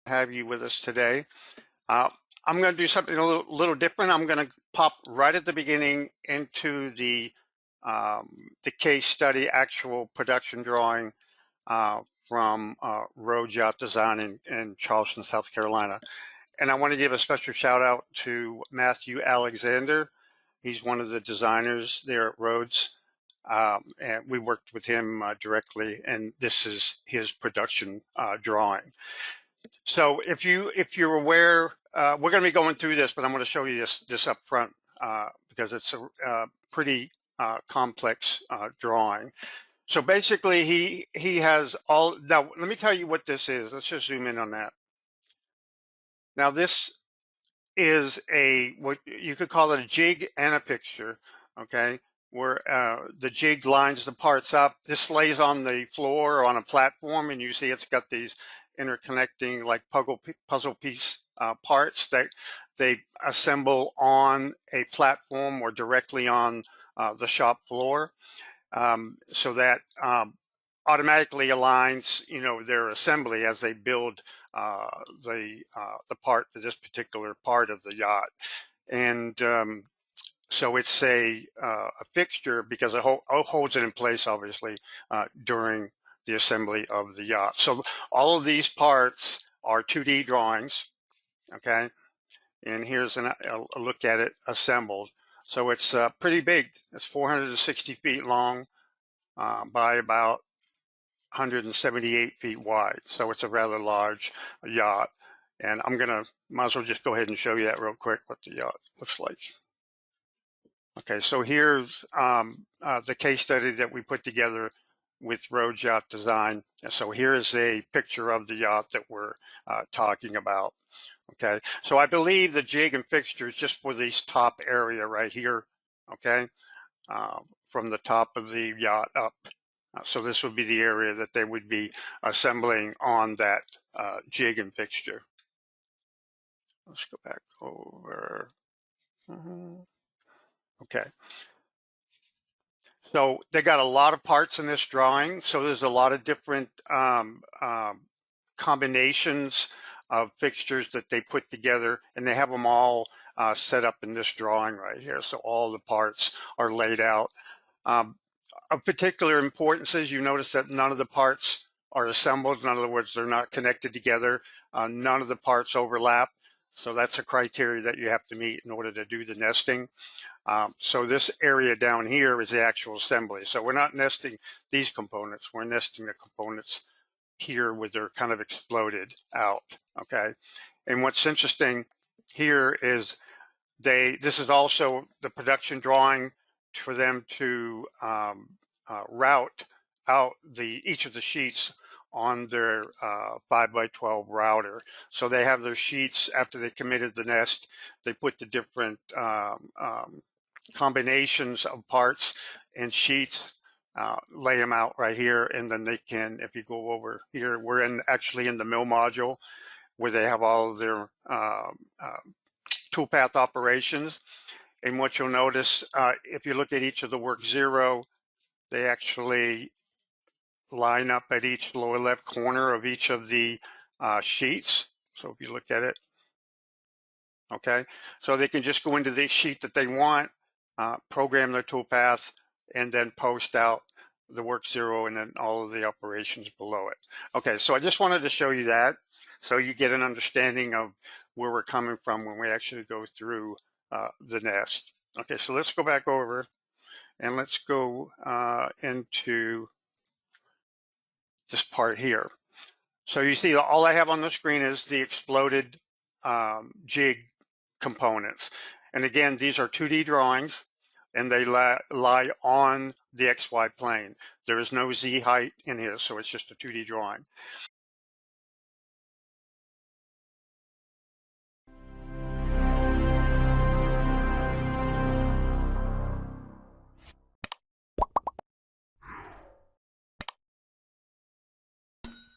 Have you with us today. I'm going to do something a little different. I'm going to pop right at the beginning into the case study actual production drawing from Road Yacht Design in Charleston, South Carolina. And I want to give a special shout out to Matthew Alexander. He's one of the designers there at Rhodes. And we worked with him directly, and this is his production drawing. So if you're aware, we're going to be going through this, but I'm going to show you this up front because it's a pretty complex drawing. So basically, he has all. Now let me tell you what this is. Let's just zoom in on that. Now this is what you could call it a jig and a fixture. Okay, where the jig lines the parts up. This lays on the floor or on a platform, and you see it's got these interconnecting like puzzle piece parts that they assemble on a platform or directly on the shop floor, so that automatically aligns, their assembly as they build the part for this particular part of the yacht. And so it's a fixture because it holds it in place, obviously, during the assembly of the yacht. So all of these parts are 2D drawings, okay? And here's a look at it assembled. So it's pretty big. It's 460 feet long by about 178 feet wide. So it's a rather large yacht. And might as well just go ahead and show you that real quick, what the yacht looks like. Okay, so here's the case study that we put together with Road Yacht Design. So here's a picture of the yacht that we're talking about. Okay, so I believe the jig and fixture is just for this top area right here. Okay, from the top of the yacht up. So this would be the area that they would be assembling on that jig and fixture. Let's go back over. Okay. So they got a lot of parts in this drawing. So there's a lot of different combinations of fixtures that they put together, and they have them all set up in this drawing right here. So all the parts are laid out. Of particular importance is you notice that none of the parts are assembled. In other words, they're not connected together. None of the parts overlap. So that's a criteria that you have to meet in order to do the nesting. So this area down here is the actual assembly. So we're not nesting these components. We're nesting the components here where they're kind of exploded out, okay? And what's interesting here is this is also the production drawing for them to route out each of the sheets on their 5x12 router. So they have their sheets after they committed the nest. They put the different combinations of parts and sheets, lay them out right here, and then they can, if you go over here, we're actually in the mill module where they have all of their toolpath operations. And what you'll notice, if you look at each of the work 0, they actually line up at each lower left corner of each of the sheets. So if you look at it, okay, so they can just go into the sheet that they want, program their toolpath, and then post out the work 0 and then all of the operations below it. Okay, so I just wanted to show you that so you get an understanding of where we're coming from when we actually go through the nest. Okay, so let's go back over and let's go into this part here. So you see all I have on the screen is the exploded jig components. And again, these are 2D drawings, and they lie on the XY plane. There is no Z height in here, so it's just a 2D drawing.